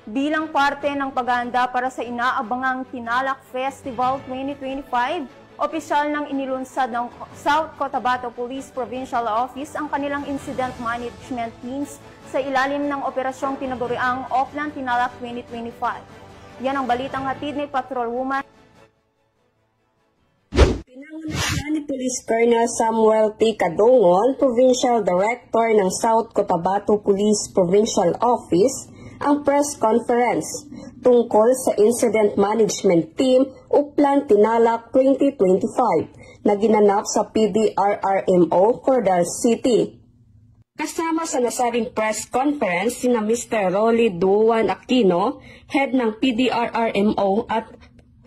Bilang parte ng paghahanda para sa inaabangang Tinalak Festival 2025, opisyal nang inilunsad ng South Cotabato Police Provincial Office ang kanilang incident management teams sa ilalim ng operasyong tinaguriang Auckland Tinalak 2025. Yan ang balitang hatid ni Patrolwoman. Pinangunahan ni Police Colonel Samuel T. Kadongon, Provincial Director ng South Cotabato Police Provincial Office, ang press conference tungkol sa Incident Management Team Auckland Tinalak 2025 na ginanap sa PDRRMO, Cordal City. Kasama sa nasabing press conference sina Mr. Rolly Duan Aquino, head ng PDRRMO, at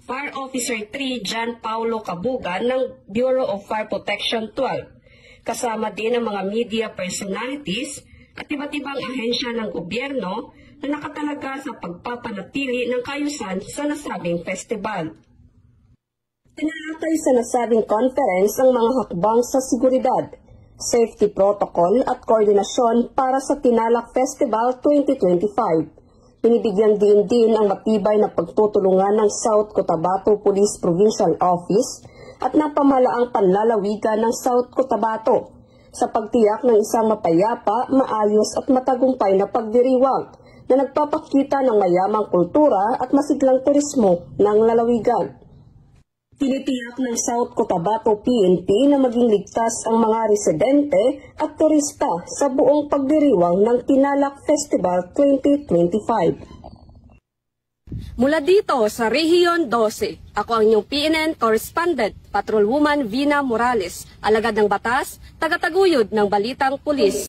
Fire Officer 3 John Paulo Cabugan ng Bureau of Fire Protection 12. Kasama din ang mga media personalities at iba't ibang ahensya ng gobyerno na nakatalaga sa pagpapanatili ng kaayusan sa nasabing festival. Tinalakay sa nasabing conference ang mga hakbang sa seguridad, safety protocol at koordinasyon para sa Tinalak Festival 2025. Binibigyan din ang matibay na pagtutulungan ng South Cotabato Police Provincial Office at napamalaang panlalawigan ng South Cotabato sa pagtiyak ng isang mapayapa, maayos at matagumpay na pagdiriwang na nagpapakita ng mayamang kultura at masiglang turismo ng lalawigan. Tinitiyak ng South Cotabato PNP na maging ligtas ang mga residente at turista sa buong pagdiriwang ng Tinalak Festival 2025. Mula dito sa Rehiyon 12, ako ang inyong PNN Correspondent, Patrolwoman Vina Morales, alagad ng batas, tagataguyod ng Balitang Pulis.